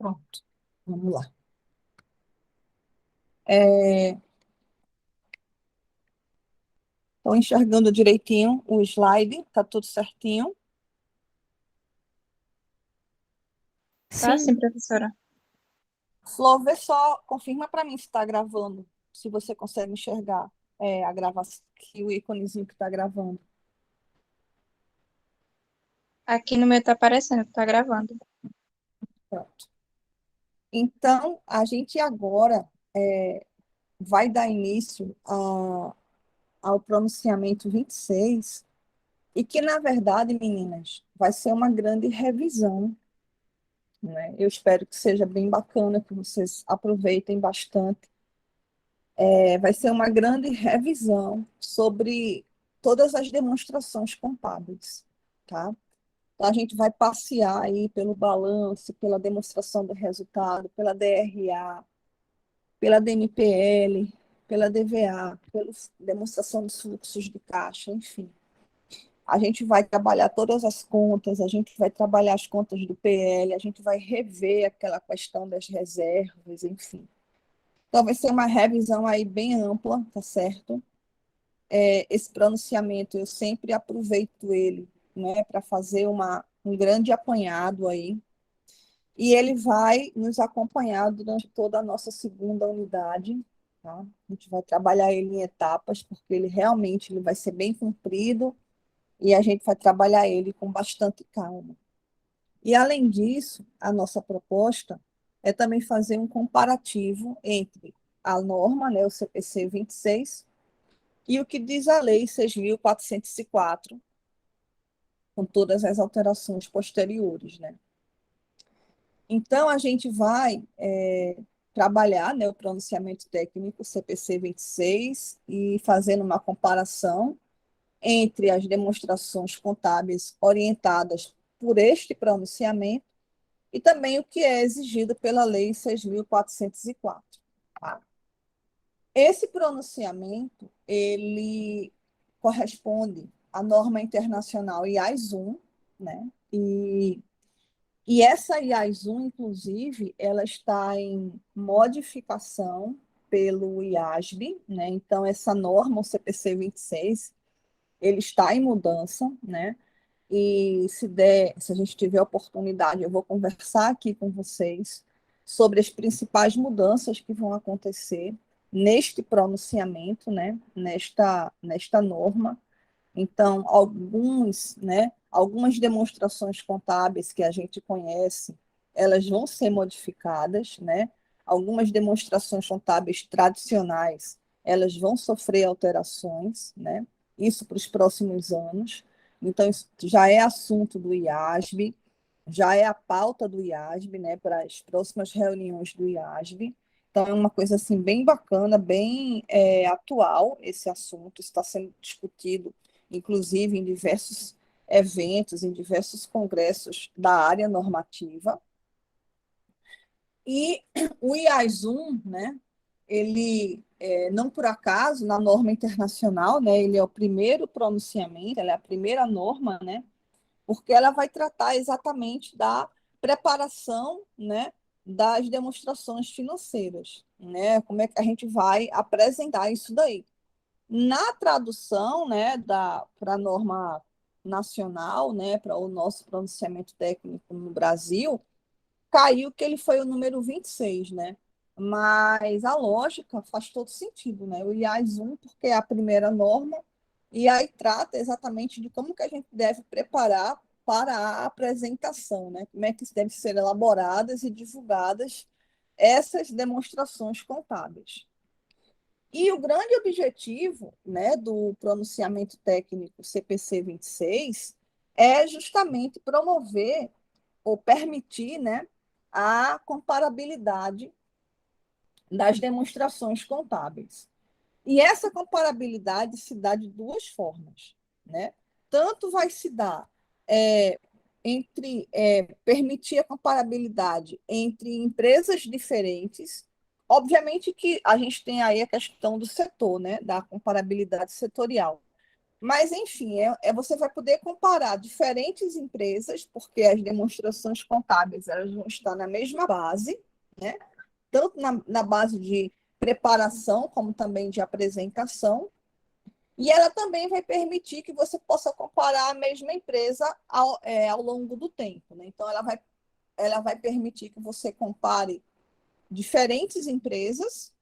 Pronto, vamos lá. Estão enxergando direitinho o slide? Está tudo certinho? Tá, sim, Sim. professora. Flor, vê só, confirma para mim se está gravando, se você consegue enxergar a gravação, que o íconezinho que está gravando. Aqui no meu tá aparecendo que tá gravando. Pronto. Então, a gente agora vai dar início ao pronunciamento 26, e que, na verdade, meninas, vai ser uma grande revisão, né? Eu espero que seja bem bacana, que vocês aproveitem bastante. Vai ser uma grande revisão sobre todas as demonstrações contábeis, tá? Então, a gente vai passear aí pelo balanço, pela demonstração do resultado, pela DRA, pela DMPL, pela DVA, pela demonstração dos fluxos de caixa, enfim. A gente vai trabalhar todas as contas, a gente vai trabalhar as contas do PL, a gente vai rever aquela questão das reservas, enfim. Então, vai ser uma revisão aí bem ampla, tá certo? Esse pronunciamento, eu sempre aproveito ele, né, para fazer um grande apanhado aí, e ele vai nos acompanhar durante toda a nossa segunda unidade, tá? A gente vai trabalhar ele em etapas, porque ele vai ser bem comprido, e a gente vai trabalhar ele com bastante calma. E, além disso, a nossa proposta é também fazer um comparativo entre a norma, né, o CPC 26, e o que diz a Lei 6.404, com todas as alterações posteriores, né? Então, a gente vai trabalhar, né, o pronunciamento técnico CPC 26 e fazendo uma comparação entre as demonstrações contábeis orientadas por este pronunciamento e também o que é exigido pela Lei 6.404. Tá? Esse pronunciamento, ele corresponde à norma internacional IAS 1, né? E essa IAS 1, inclusive, ela está em modificação pelo IASB, né? Então, essa norma, o CPC 26, ele está em mudança, né? E se a gente tiver oportunidade, eu vou conversar aqui com vocês sobre as principais mudanças que vão acontecer neste pronunciamento, né? Nesta norma. Então, algumas demonstrações contábeis que a gente conhece, elas vão ser modificadas, né? Algumas demonstrações contábeis tradicionais, elas vão sofrer alterações, né? Isso para os próximos anos. Então, isso já é assunto do IASB, já é a pauta do IASB, né, para as próximas reuniões do IASB. Então, é uma coisa assim bem bacana, bem atual esse assunto, está sendo discutido inclusive em diversos eventos, em diversos congressos da área normativa. E o IAS 1, né, ele, não por acaso, na norma internacional, né, ele é o primeiro pronunciamento, ela é a primeira norma, né, porque ela vai tratar exatamente da preparação, né, das demonstrações financeiras, né, como é que a gente vai apresentar isso daí. Na tradução, né, para a norma nacional, né, para o nosso pronunciamento técnico no Brasil, caiu que ele foi o número 26, né? Mas a lógica faz todo sentido, né? O IAS 1, porque é a primeira norma, e aí trata exatamente de como que a gente deve preparar para a apresentação, né? Como é que devem ser elaboradas e divulgadas essas demonstrações contábeis. E o grande objetivo, né, do pronunciamento técnico CPC 26 é justamente promover ou permitir, né, a comparabilidade das demonstrações contábeis. E essa comparabilidade se dá de duas formas, né? Tanto vai se dar permitir a comparabilidade entre empresas diferentes. Obviamente que a gente tem aí a questão do setor, né? Da comparabilidade setorial. Mas, enfim, você vai poder comparar diferentes empresas, porque as demonstrações contábeis elas vão estar na mesma base, né? Tanto na base de preparação, como também de apresentação. E ela também vai permitir que você possa comparar a mesma empresa ao longo do tempo, né? Então, ela vai permitir que você compare diferentes empresas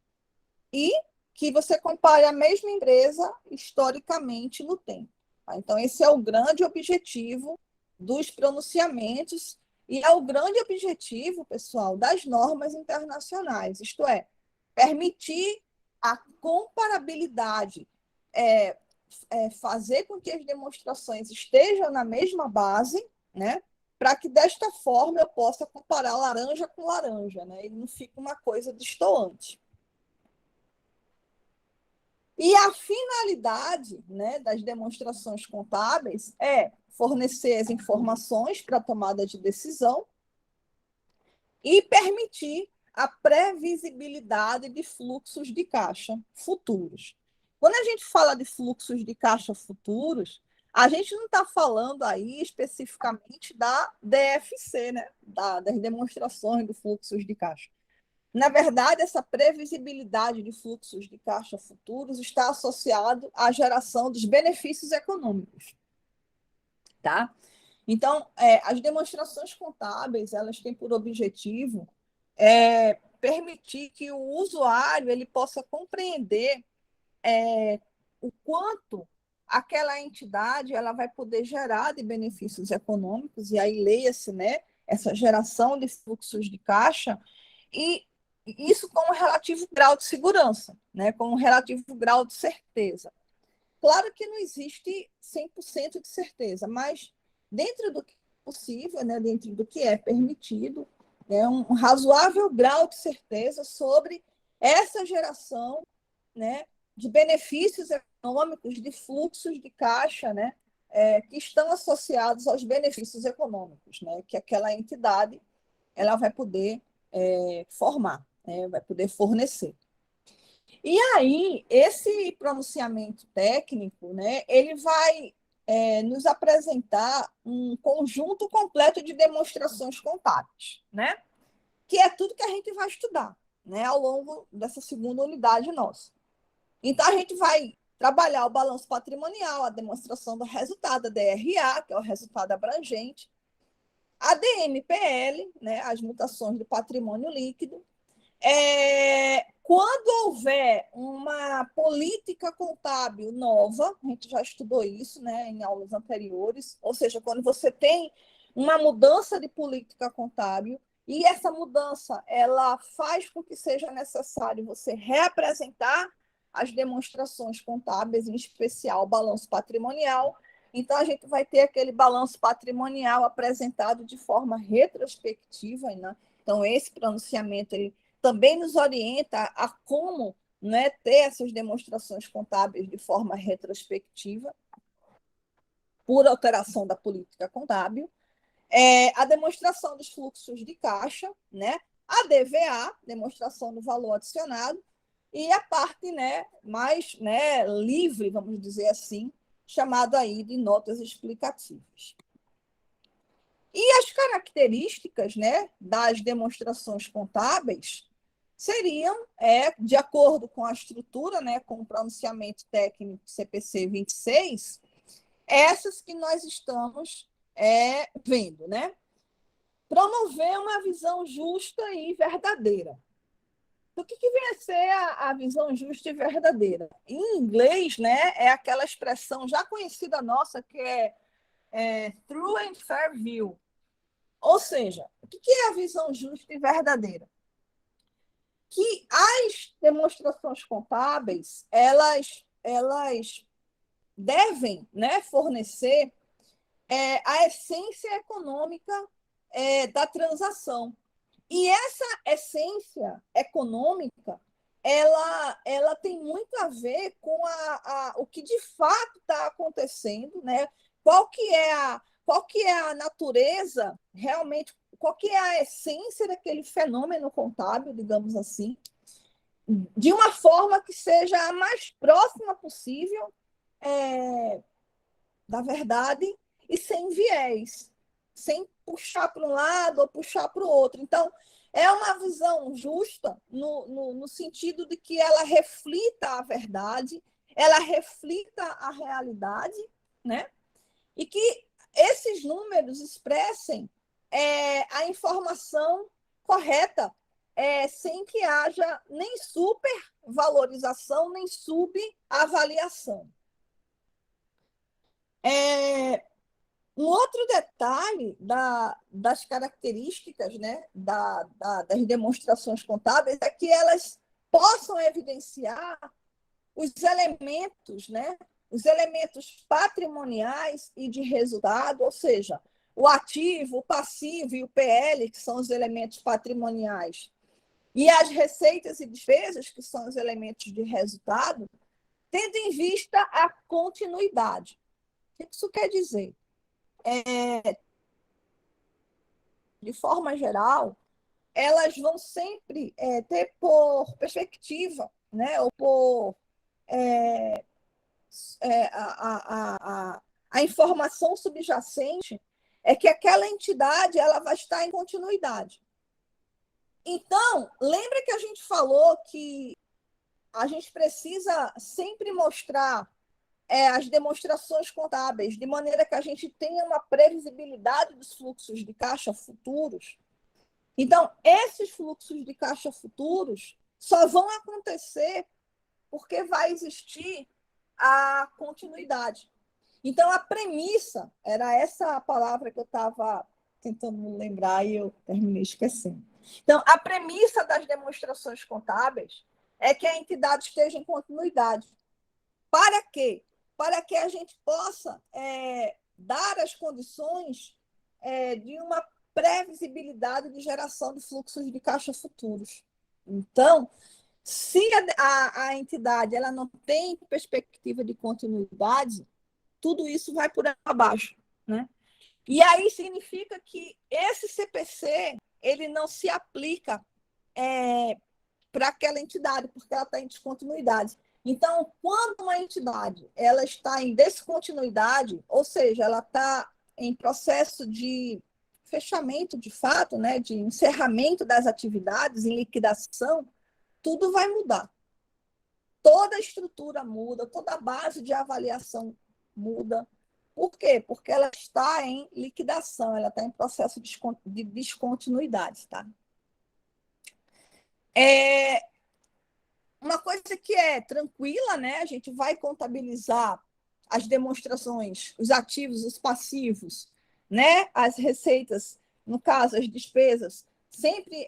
e que você compare a mesma empresa historicamente no tempo. Tá? Então, esse é o grande objetivo dos pronunciamentos e é o grande objetivo, pessoal, das normas internacionais, isto é, permitir a comparabilidade, fazer com que as demonstrações estejam na mesma base, né? Para que desta forma eu possa comparar laranja com laranja, né? E não fique uma coisa destoante. E a finalidade, né, das demonstrações contábeis é fornecer as informações para a tomada de decisão e permitir a previsibilidade de fluxos de caixa futuros. Quando a gente fala de fluxos de caixa futuros, a gente não está falando aí especificamente da DFC, né, das demonstrações de fluxos de caixa. Na verdade, essa previsibilidade de fluxos de caixa futuros está associado à geração dos benefícios econômicos, tá? Então, as demonstrações contábeis, elas têm por objetivo permitir que o usuário ele possa compreender o quanto aquela entidade ela vai poder gerar de benefícios econômicos, e aí leia-se, né, essa geração de fluxos de caixa, e isso com um relativo grau de segurança, né, com um relativo grau de certeza. Claro que não existe 100% de certeza, mas dentro do que é possível, né, dentro do que é permitido, um razoável grau de certeza sobre essa geração, né, de benefícios econômicos, de fluxos de caixa, né, que estão associados aos benefícios econômicos, né, que aquela entidade ela vai poder formar, né, vai poder fornecer. E aí, esse pronunciamento técnico, né, ele vai nos apresentar um conjunto completo de demonstrações contábeis, né, que é tudo que a gente vai estudar, né, ao longo dessa segunda unidade nossa. Então, a gente vai trabalhar o balanço patrimonial, a demonstração do resultado, a DRA, que é o resultado abrangente, a DMPL, né, as mutações do patrimônio líquido. Quando houver uma política contábil nova, a gente já estudou isso, né, em aulas anteriores, ou seja, quando você tem uma mudança de política contábil e essa mudança ela faz com que seja necessário você reapresentar as demonstrações contábeis, em especial o balanço patrimonial. Então, a gente vai ter aquele balanço patrimonial apresentado de forma retrospectiva, né? Então, esse pronunciamento ele também nos orienta a como, né, ter essas demonstrações contábeis de forma retrospectiva, por alteração da política contábil, a demonstração dos fluxos de caixa, né, a DVA, demonstração do valor adicionado, e a parte, né, mais, né, livre, vamos dizer assim, chamado aí de notas explicativas. E as características, né, das demonstrações contábeis seriam, de acordo com a estrutura, né, com o pronunciamento técnico CPC 26, essas que nós estamos vendo, né? Promover uma visão justa e verdadeira. O que vem a ser a visão justa e verdadeira? Em inglês, né, é aquela expressão já conhecida nossa que é true and fair view. Ou seja, o que é a visão justa e verdadeira? Que as demonstrações contábeis elas devem, né, fornecer a essência econômica da transação. E essa essência econômica ela tem muito a ver com o que de fato está acontecendo, né? Qual que é a natureza realmente, qual que é a essência daquele fenômeno contábil, digamos assim, de uma forma que seja a mais próxima possível da verdade e sem viés, sem puxar para um lado ou puxar para o outro. Então, é uma visão justa no sentido de que ela reflita a verdade, ela reflita a realidade, né? E que esses números expressem a informação correta, sem que haja nem supervalorização, nem subavaliação. Um outro detalhe das características, né, das demonstrações contábeis é que elas possam evidenciar os elementos, né, os elementos patrimoniais e de resultado, ou seja, o ativo, o passivo e o PL, que são os elementos patrimoniais, e as receitas e despesas, que são os elementos de resultado, tendo em vista a continuidade. O que isso quer dizer? De forma geral, elas vão sempre ter por perspectiva, né, ou por a informação subjacente é que aquela entidade ela vai estar em continuidade. Então, lembra que a gente falou que a gente precisa sempre mostrar as demonstrações contábeis, de maneira que a gente tenha uma previsibilidade dos fluxos de caixa futuros. Então, esses fluxos de caixa futuros só vão acontecer porque vai existir a continuidade. Então, a premissa, era essa a palavra que eu estava tentando lembrar e eu terminei esquecendo. Então, a premissa das demonstrações contábeis é que a entidade esteja em continuidade. Para quê? Para que a gente possa dar as condições de uma previsibilidade de geração de fluxos de caixa futuros. Então, se a entidade ela não tem perspectiva de continuidade, tudo isso vai por abaixo, né? E aí significa que esse CPC ele não se aplica para aquela entidade, porque ela está em descontinuidade. Então, quando uma entidade ela está em descontinuidade, ou seja, ela está em processo de fechamento de fato, né, de encerramento das atividades, em liquidação, tudo vai mudar. Toda a estrutura muda, toda a base de avaliação muda. Por quê? Porque ela está em liquidação, ela está em processo de descontinuidade. Tá? Uma coisa que é tranquila, né? A gente vai contabilizar as demonstrações, os ativos, os passivos, né? As receitas, no caso, as despesas, sempre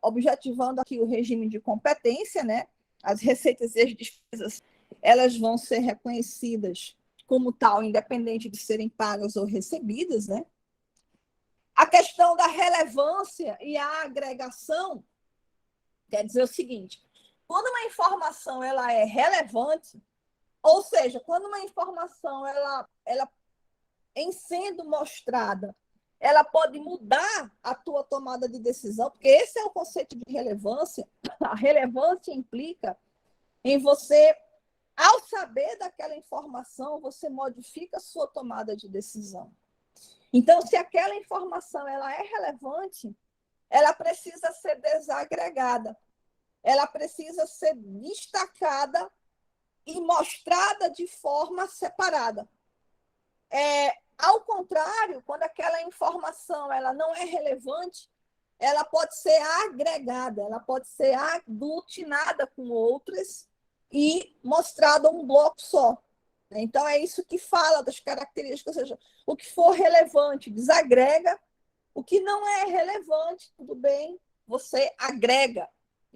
objetivando aqui o regime de competência, né? As receitas e as despesas, elas vão ser reconhecidas como tal, independente de serem pagas ou recebidas, né? A questão da relevância e a agregação quer dizer o seguinte: quando uma informação ela é relevante, ou seja, quando uma informação ela em sendo mostrada, ela pode mudar a tua tomada de decisão, porque esse é o conceito de relevância. A relevância implica em você, ao saber daquela informação, você modifica a sua tomada de decisão. Então, se aquela informação ela é relevante, ela precisa ser desagregada. Ela precisa ser destacada e mostrada de forma separada. Ao contrário, quando aquela informação ela não é relevante, ela pode ser agregada, ela pode ser aglutinada com outras e mostrada um bloco só. Então, é isso que fala das características, ou seja, o que for relevante desagrega, o que não é relevante, tudo bem, você agrega.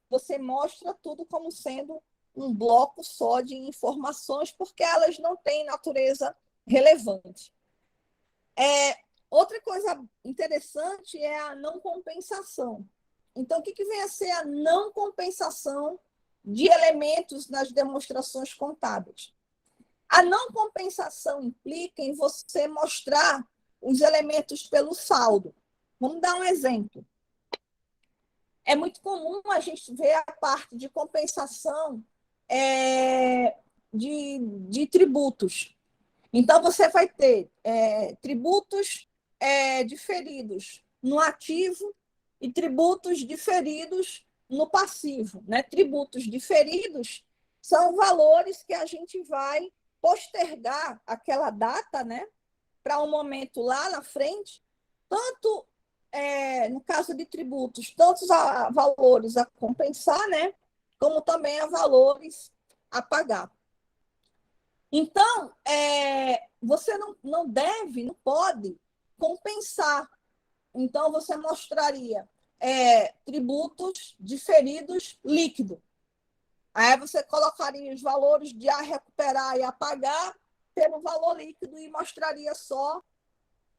Você mostra tudo como sendo um bloco só de informações, porque elas não têm natureza relevante. Outra coisa interessante é a não compensação. Então, o que vem a ser a não compensação de elementos nas demonstrações contábeis? A não compensação implica em você mostrar os elementos pelo saldo. Vamos dar um exemplo. É muito comum a gente ver a parte de compensação de tributos. Então, você vai ter tributos diferidos no ativo e tributos diferidos no passivo. Né? Tributos diferidos são valores que a gente vai postergar aquela data, né, para um momento lá na frente, tanto no caso de tributos, tantos a valores a compensar, né, como também a valores a pagar. Então, você não deve, não pode compensar. Então, você mostraria tributos diferidos líquido. Aí você colocaria os valores de a recuperar e a pagar pelo valor líquido e mostraria só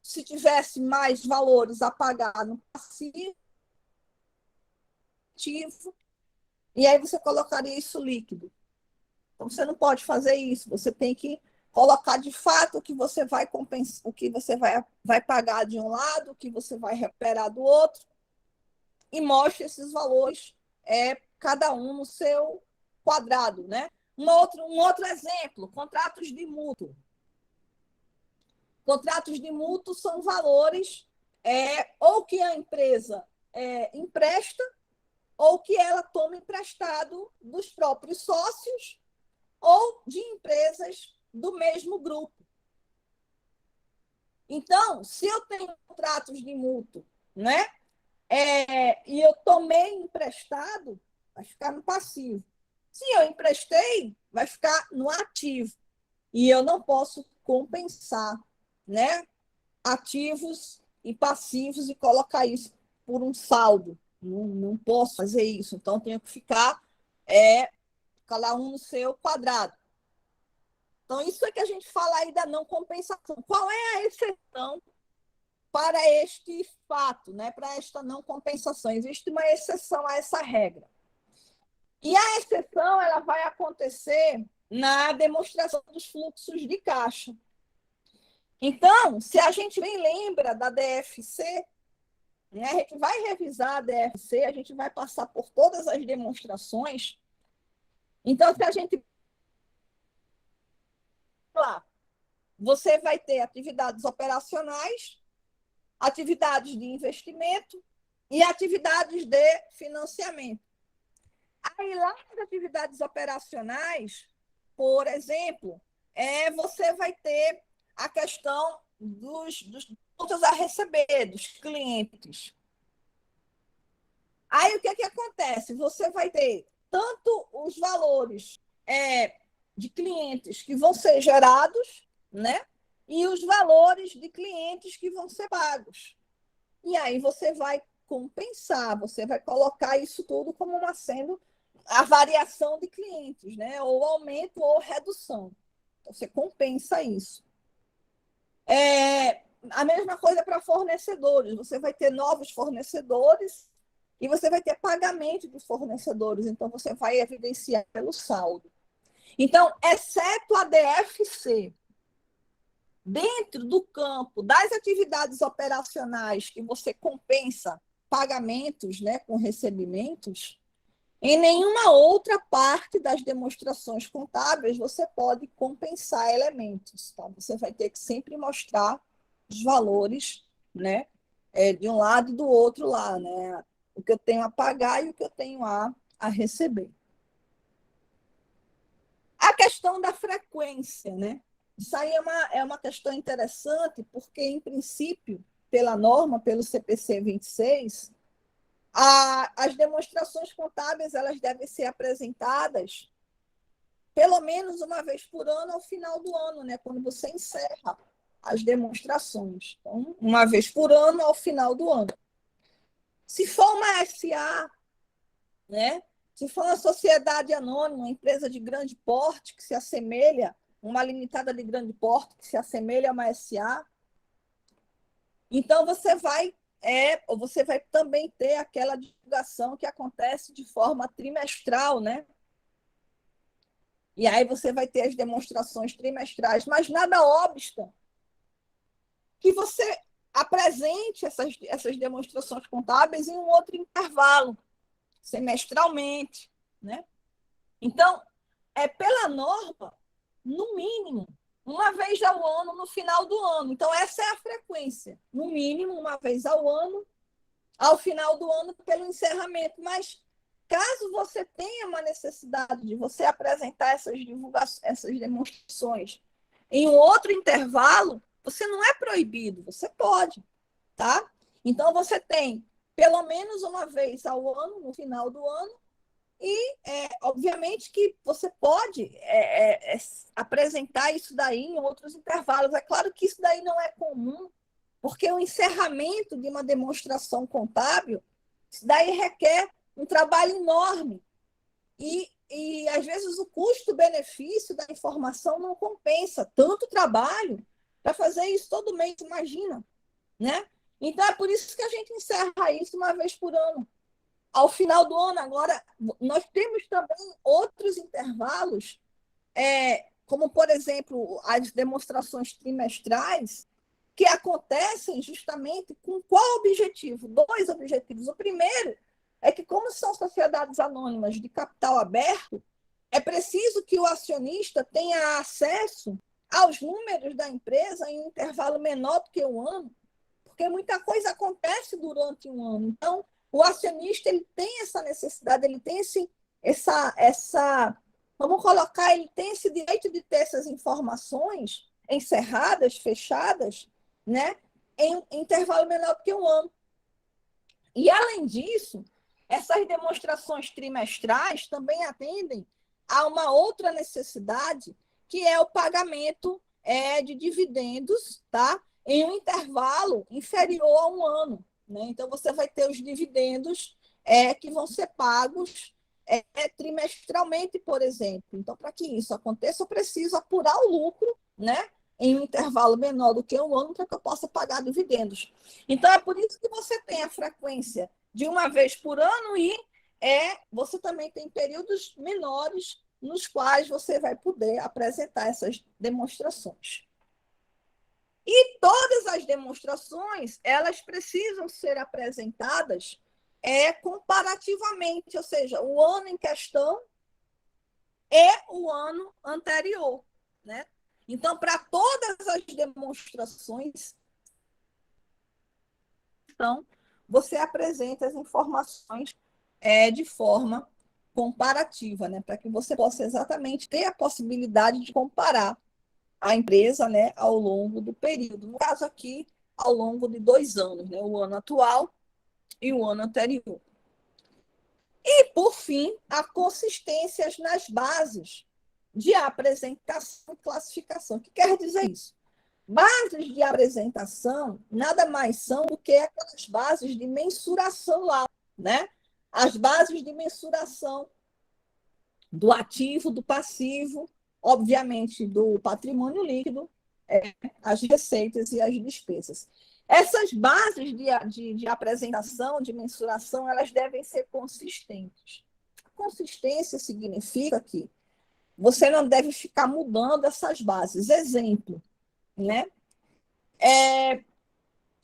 se tivesse mais valores a pagar no passivo, e aí você colocaria isso líquido. Então, você não pode fazer isso. Você tem que colocar de fato o que você vai compensar, o que você vai pagar de um lado, o que você vai recuperar do outro, e mostre esses valores, cada um no seu quadrado. Né? Um outro exemplo, contratos de mútuo. Contratos de mútuo são valores ou que a empresa empresta, ou que ela toma emprestado dos próprios sócios ou de empresas do mesmo grupo. Então, se eu tenho contratos de mútuo, né, e eu tomei emprestado, vai ficar no passivo. Se eu emprestei, vai ficar no ativo. E eu não posso compensar, né, ativos e passivos e colocar isso por um saldo. Não posso fazer isso. Então, tenho que ficar cada um no seu quadrado. Então, isso é que a gente fala aí da não compensação. Qual é a exceção para este fato, né? Para esta não compensação? Existe uma exceção a essa regra. E a exceção ela vai acontecer na demonstração dos fluxos de caixa. Então, se a gente bem lembra da DFC, né, a gente vai revisar a DFC, a gente vai passar por todas as demonstrações. Então, se a gente lá, você vai ter atividades operacionais, atividades de investimento e atividades de financiamento. Aí, lá nas atividades operacionais, por exemplo, você vai ter a questão dos contas a receber, dos clientes. Aí, o que acontece? Você vai ter tanto os valores de clientes que vão ser gerados, né? E os valores de clientes que vão ser pagos. E aí você vai compensar, você vai colocar isso tudo como sendo a variação de clientes, né? Ou aumento ou redução. Então, você compensa isso. A mesma coisa para fornecedores. Você vai ter novos fornecedores e você vai ter pagamento de fornecedores. Então, você vai evidenciar pelo saldo. Então, exceto a DFC, dentro do campo das atividades operacionais que você compensa pagamentos, né, com recebimentos, em nenhuma outra parte das demonstrações contábeis você pode compensar elementos. Tá? Você vai ter que sempre mostrar os valores, né, de um lado e do outro lá, né? O que eu tenho a pagar e o que eu tenho a receber. A questão da frequência, né? Isso aí é uma questão interessante, porque, em princípio, pela norma, pelo CPC 26, as demonstrações contábeis elas devem ser apresentadas pelo menos uma vez por ano ao final do ano, né? Quando você encerra as demonstrações. Então, uma vez por ano ao final do ano. Se for uma SA, né? Se for uma sociedade anônima, uma empresa de grande porte que se assemelha, uma limitada de grande porte que se assemelha a uma SA, então você vai também ter aquela divulgação que acontece de forma trimestral, né? E aí você vai ter as demonstrações trimestrais, mas nada obsta que você apresente essas demonstrações contábeis em um outro intervalo, semestralmente, né? Então, pela norma, no mínimo, uma vez ao ano no final do ano. Então, essa é a frequência, no mínimo, uma vez ao ano, ao final do ano, pelo encerramento. Mas, caso você tenha uma necessidade de você apresentar essas divulgações, essas demonstrações em um outro intervalo, você não é proibido, você pode, tá? Então, você tem pelo menos uma vez ao ano, no final do ano, e, obviamente, que você pode apresentar isso daí em outros intervalos. É claro que isso daí não é comum, porque o encerramento de uma demonstração contábil, isso daí requer um trabalho enorme. E às vezes, o custo-benefício da informação não compensa tanto trabalho para fazer isso todo mês, imagina, né? Então, é por isso que a gente encerra isso uma vez por ano. Ao final do ano, agora, nós temos também outros intervalos, como, por exemplo, as demonstrações trimestrais, que acontecem justamente com qual objetivo? Dois objetivos. O primeiro é que, como são sociedades anônimas de capital aberto, é preciso que o acionista tenha acesso aos números da empresa em um intervalo menor do que um ano, porque muita coisa acontece durante um ano. Então, o acionista ele tem essa necessidade, ele tem vamos colocar, ele tem esse direito de ter essas informações encerradas, fechadas, né, em intervalo menor do que um ano. E, além disso, essas demonstrações trimestrais também atendem a uma outra necessidade, que é o pagamento de dividendos, tá? Em um intervalo inferior a um ano. Né? Então, você vai ter os dividendos que vão ser pagos trimestralmente, por exemplo. Então, para que isso aconteça, eu preciso apurar o lucro, né? Em um intervalo menor do que um ano, para que eu possa pagar dividendos. Então, é por isso que você tem a frequência de uma vez por ano e você também tem períodos menores nos quais você vai poder apresentar essas demonstrações. E todas as demonstrações, elas precisam ser apresentadas comparativamente, ou seja, o ano em questão é o ano anterior, né? Então, para todas as demonstrações, então, você apresenta as informações de forma comparativa, né? Para que você possa exatamente ter a possibilidade de comparar a empresa, né, ao longo do período. No caso aqui, ao longo de 2 anos, né? O ano atual e o ano anterior. E, por fim, a consistência nas bases de apresentação e classificação. O que quer dizer isso? Bases de apresentação nada mais são do que aquelas bases de mensuração lá, né? As bases de mensuração do ativo, do passivo, obviamente do patrimônio líquido, as receitas e as despesas. Essas bases de apresentação, de mensuração, elas devem ser consistentes. Consistência significa que você não deve ficar mudando essas bases. Exemplo, né?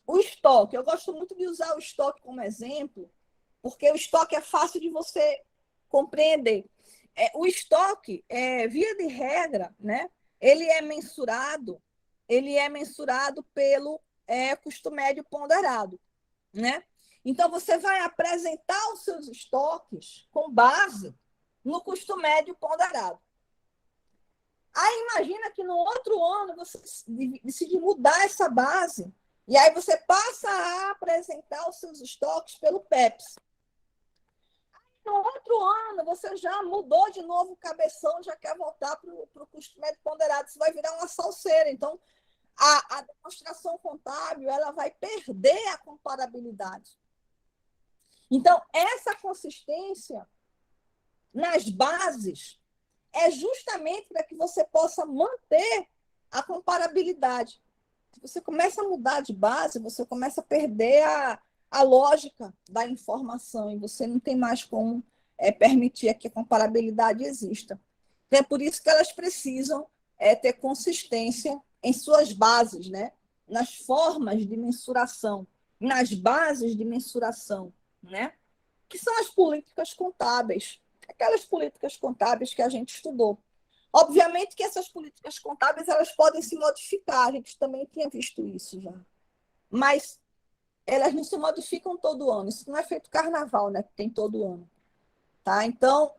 O estoque. Eu gosto muito de usar o estoque como exemplo, porque o estoque é fácil de você compreender. O estoque, via de regra, né? Ele é mensurado pelo custo médio ponderado, né? Então, você vai apresentar os seus estoques com base no custo médio ponderado. Aí, imagina que no outro ano você decide mudar essa base e aí você passa a apresentar os seus estoques pelo PEPS. No outro ano, você já mudou de novo o cabeção, já quer voltar para o custo médio ponderado. Isso vai virar uma salseira. Então, a demonstração contábil ela vai perder a comparabilidade. Então, essa consistência nas bases é justamente para que você possa manter a comparabilidade. Se você começa a mudar de base, você começa a perder a lógica da informação e você não tem mais como permitir que a comparabilidade exista. Então, é por isso que elas precisam ter consistência em suas bases, né? Nas formas de mensuração, nas bases de mensuração, né? Que são as políticas contábeis, aquelas políticas contábeis que a gente estudou. Obviamente que essas políticas contábeis elas podem se modificar, a gente também tinha visto isso já. Mas elas não se modificam todo ano, isso não é feito carnaval, né, que tem todo ano. Tá? Então,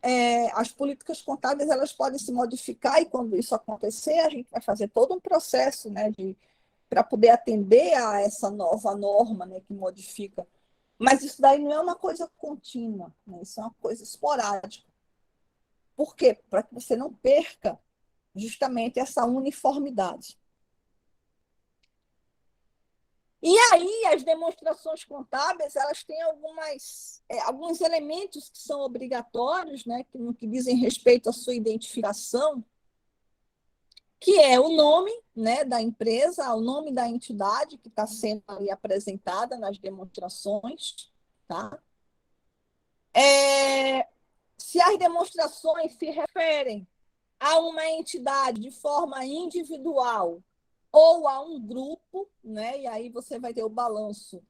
as políticas contábeis elas podem se modificar e quando isso acontecer, a gente vai fazer todo um processo, né, para poder atender a essa nova norma, né, que modifica. Mas isso daí não é uma coisa contínua, né? Isso é uma coisa esporádica. Por quê? Para que você não perca justamente essa uniformidade. E aí, as demonstrações contábeis, elas têm alguns elementos que são obrigatórios, né, que, no que dizem respeito à sua identificação, que é o nome, né, da empresa, o nome da entidade que está sendo ali apresentada nas demonstrações, tá? Se as demonstrações se referem a uma entidade de forma individual ou a um grupo, né? E aí você vai ter o balanço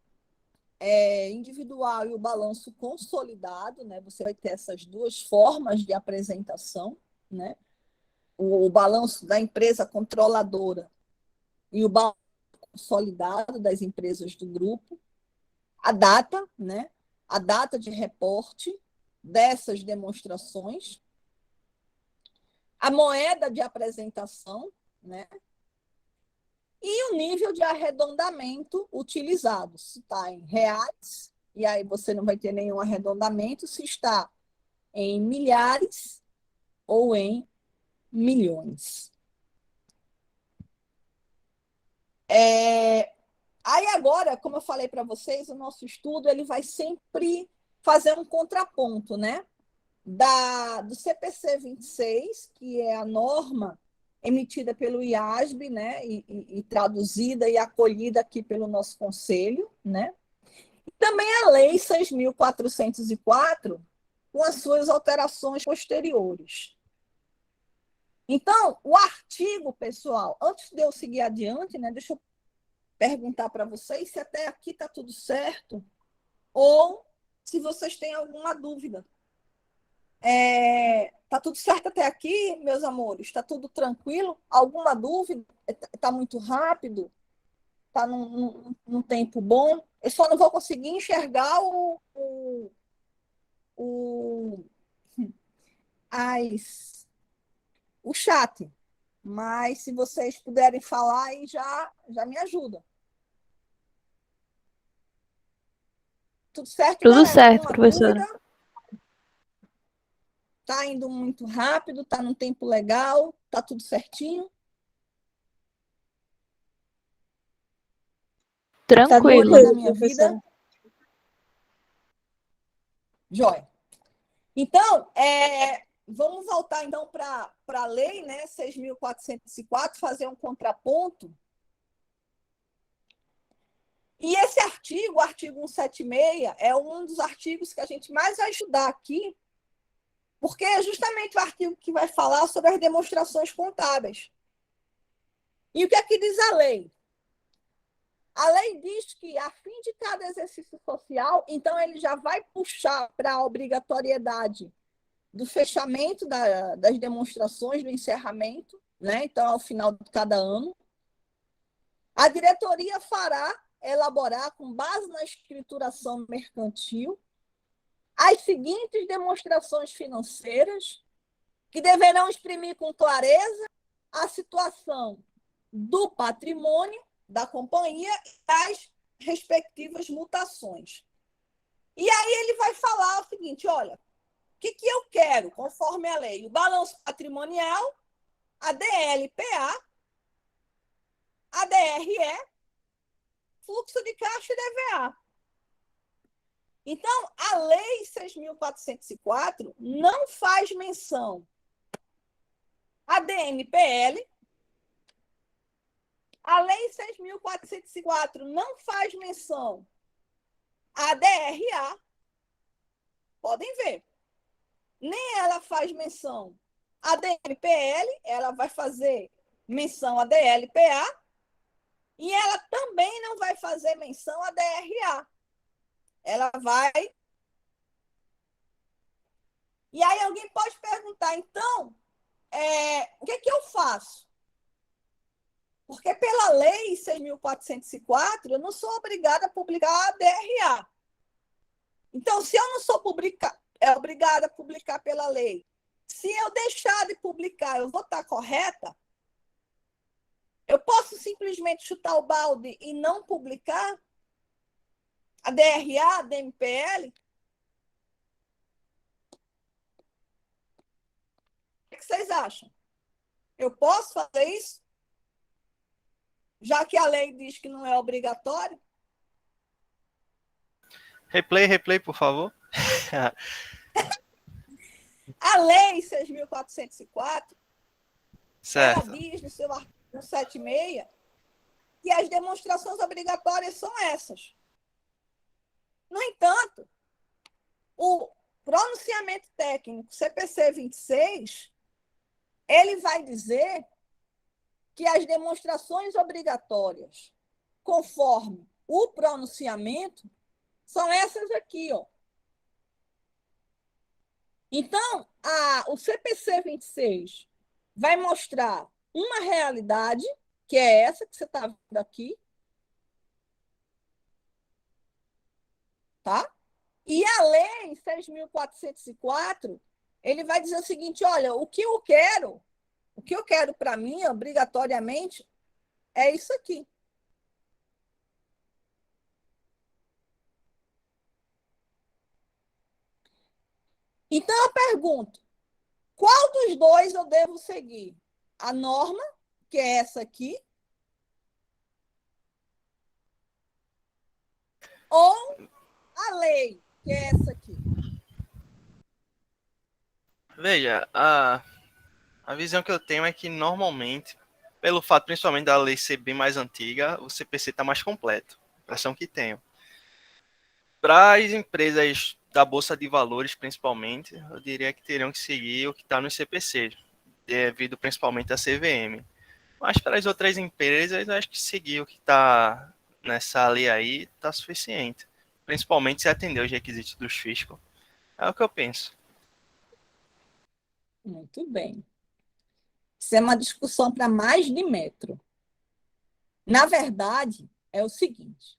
individual e o balanço consolidado, né? Você vai ter essas duas formas de apresentação, né? O balanço da empresa controladora e o balanço consolidado das empresas do grupo, a data, né? A data de reporte dessas demonstrações, a moeda de apresentação, né? E o nível de arredondamento utilizado, se está em reais, e aí você não vai ter nenhum arredondamento, se está em milhares ou em milhões. Aí agora, como eu falei para vocês, o nosso estudo ele vai sempre fazer um contraponto, né? Do CPC 26, que é a norma emitida pelo IASB, né? E traduzida e acolhida aqui pelo nosso conselho, né? E também a Lei 6.404, com as suas alterações posteriores. Então, o artigo, pessoal, antes de eu seguir adiante, né, deixa eu perguntar para vocês se até aqui está tudo certo ou se vocês têm alguma dúvida. Tá tudo certo até aqui, meus amores? Está tudo tranquilo? Alguma dúvida? Está muito rápido? Está num tempo bom? Eu só não vou conseguir enxergar o, as, o chat. Mas se vocês puderem falar, aí já me ajuda. Tudo certo, Tudo galera? certo, Alguma professora. dúvida? Tá indo muito rápido? Tá num tempo legal? Tá tudo certinho? Tá de boa Tranquilo. aí na Tranquilo, minha vida? professora. Jóia. Então, vamos voltar então para a lei, né, 6.404, fazer um contraponto. E esse artigo, o artigo 176, é um dos artigos que a gente mais vai estudar aqui, porque é justamente o artigo que vai falar sobre as demonstrações contábeis. E o que é que diz a lei? A lei diz que, a fim de cada exercício social, então ele já vai puxar para a obrigatoriedade do fechamento das demonstrações, do encerramento, né? Então, ao final de cada ano. A diretoria fará elaborar, com base na escrituração mercantil, as seguintes demonstrações financeiras, que deverão exprimir com clareza a situação do patrimônio da companhia e as respectivas mutações. E aí ele vai falar o seguinte, olha, o que eu quero, conforme a lei? O balanço patrimonial, a DLPA, a DRE, fluxo de caixa e DVA. Então, a Lei 6.404 não faz menção à DMPL, a Lei 6.404 não faz menção à DRA, podem ver, nem ela faz menção à DMPL, ela vai fazer menção à DLPA, e ela também não vai fazer menção à DRA. Ela vai. E aí alguém pode perguntar, então, o que eu faço? Porque pela lei 6.404, eu não sou obrigada a publicar a DRA. Então, se eu não sou obrigada a publicar pela lei, se eu deixar de publicar, eu vou estar correta? Eu posso simplesmente chutar o balde e não publicar a DRA, a DMPL? O que vocês acham? Eu posso fazer isso? Já que a lei diz que não é obrigatório? Replay, por favor. A lei 6.404, ela Certo. diz no seu artigo 176 que as demonstrações obrigatórias são essas. No entanto, o pronunciamento técnico CPC 26, ele vai dizer que as demonstrações obrigatórias, conforme o pronunciamento, são essas aqui, ó. Então, o CPC 26 vai mostrar uma realidade, que é essa que você está vendo aqui, tá? E a lei 6.404, ele vai dizer o seguinte, olha, o que eu quero para mim, obrigatoriamente, é isso aqui. Então, eu pergunto, qual dos dois eu devo seguir? A norma, que é essa aqui, ou a lei, que é essa aqui? Veja, a visão que eu tenho é que normalmente, pelo fato principalmente da lei ser bem mais antiga, o CPC está mais completo. A impressão que tenho. Para as empresas da Bolsa de Valores, principalmente, eu diria que teriam que seguir o que está no CPC, devido principalmente à CVM. Mas para as outras empresas, eu acho que seguir o que está nessa lei aí está suficiente. Principalmente se atender os requisitos dos fiscos. É o que eu penso. Muito bem. Isso é uma discussão para mais de metro. Na verdade, é o seguinte,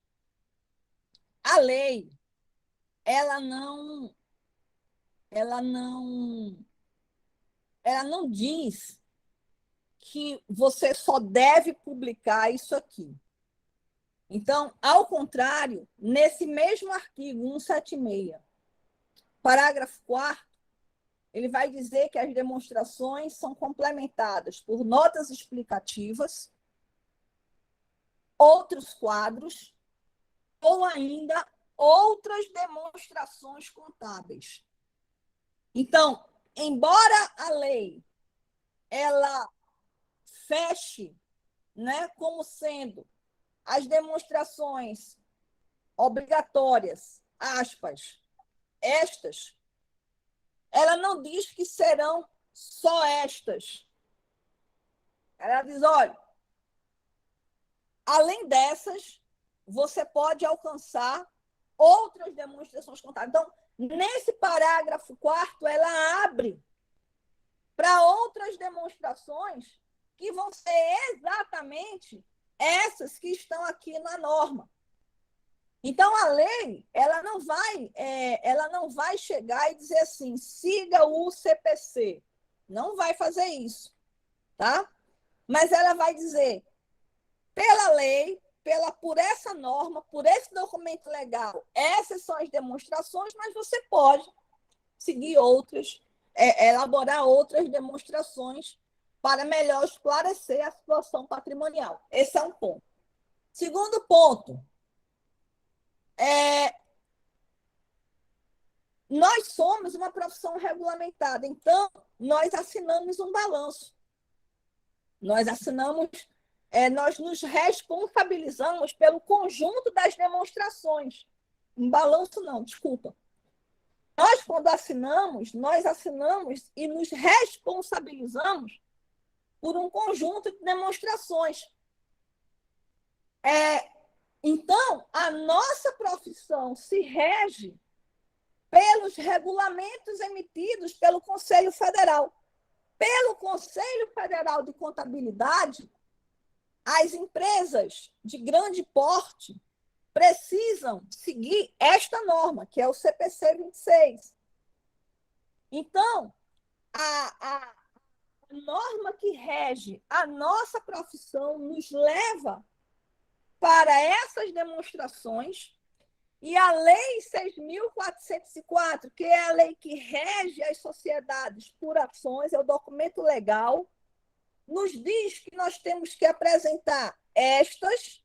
a lei, ela não, ela não, ela não diz que você só deve publicar isso aqui. Então, ao contrário, nesse mesmo artigo 176, parágrafo 4º, ele vai dizer que as demonstrações são complementadas por notas explicativas, outros quadros ou ainda outras demonstrações contábeis. Então, embora a lei ela feche, né, como sendo as demonstrações obrigatórias, aspas, estas, ela não diz que serão só estas. Ela diz, olha, além dessas, você pode alcançar outras demonstrações contábeis. Então, nesse parágrafo 4º, ela abre para outras demonstrações que vão ser exatamente essas que estão aqui na norma. Então, a lei ela não vai chegar e dizer assim, siga o CPC. Não vai fazer isso, tá? Mas ela vai dizer, pela lei, por essa norma, por esse documento legal, essas são as demonstrações, mas você pode seguir outras, elaborar outras demonstrações para melhor esclarecer a situação patrimonial. Esse é um ponto. Segundo ponto, nós somos uma profissão regulamentada, então nós assinamos um balanço. Nós nos responsabilizamos pelo conjunto das demonstrações. Um balanço não, desculpa. Nós, quando nós assinamos e nos responsabilizamos por um conjunto de demonstrações. Então, a nossa profissão se rege pelos regulamentos emitidos pelo Conselho Federal. pelo Conselho Federal de Contabilidade, as empresas de grande porte precisam seguir esta norma, que é o CPC 26. Então, a norma que rege a nossa profissão nos leva para essas demonstrações, e a Lei 6.404, que é a lei que rege as sociedades por ações, é o documento legal, nos diz que nós temos que apresentar estas,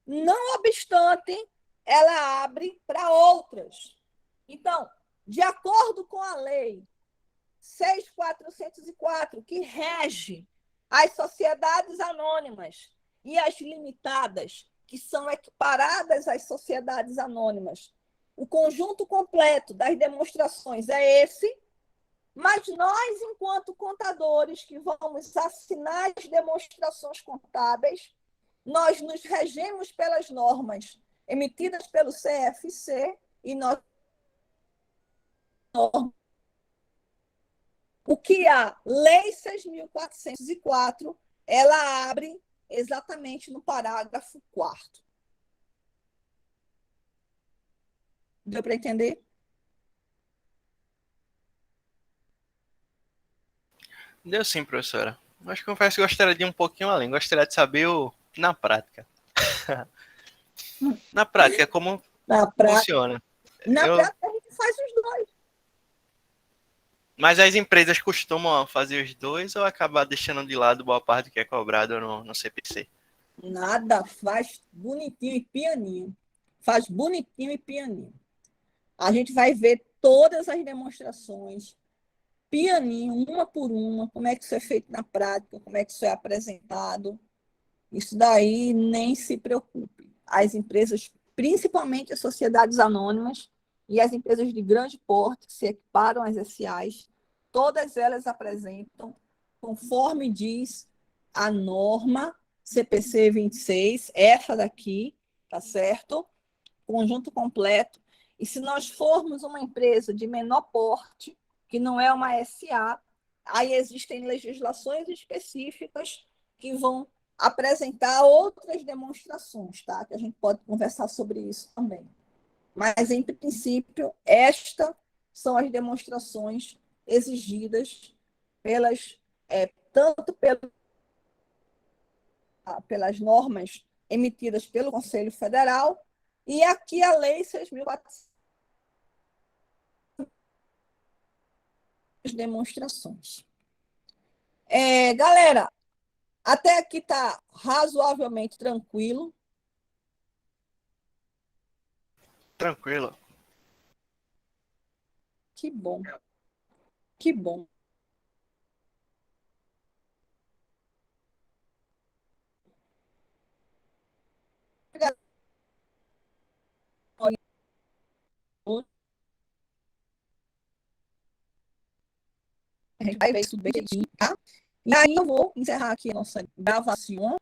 não obstante, ela abre para outras. Então, de acordo com a Lei 6.404, que rege as sociedades anônimas e as limitadas, que são equiparadas às sociedades anônimas, o conjunto completo das demonstrações é esse, mas nós, enquanto contadores que vamos assinar as demonstrações contábeis, nós nos regemos pelas normas emitidas pelo CFC e nós o que a Lei 6.404 ela abre exatamente no parágrafo 4º. Deu para entender? Deu sim, professora. Mas confesso que gostaria de ir um pouquinho além. Gostaria de saber na prática. Na prática, como funciona. Na prática, a gente faz os dois. Mas as empresas costumam fazer os dois ou acabar deixando de lado boa parte do que é cobrado no CPC? Nada, faz bonitinho e pianinho. Faz bonitinho e pianinho. A gente vai ver todas as demonstrações, pianinho, uma por uma, como é que isso é feito na prática, como é que isso é apresentado. Isso daí nem se preocupe. As empresas, principalmente as sociedades anônimas e as empresas de grande porte, que se equiparam às SAs, todas elas apresentam, conforme diz a norma CPC 26, essa daqui, tá certo? Conjunto completo. E se nós formos uma empresa de menor porte, que não é uma SA, aí existem legislações específicas que vão apresentar outras demonstrações, tá? Que a gente pode conversar sobre isso também. Mas, em princípio, estas são as demonstrações exigidas tanto pelas normas emitidas pelo Conselho Federal e aqui a Lei 6.400 demonstrações. Galera, até aqui está razoavelmente tranquilo. Tranquilo. Que bom. Que bom. A gente vai ver isso bem direitinho, tá? E aí eu vou encerrar aqui a nossa gravação.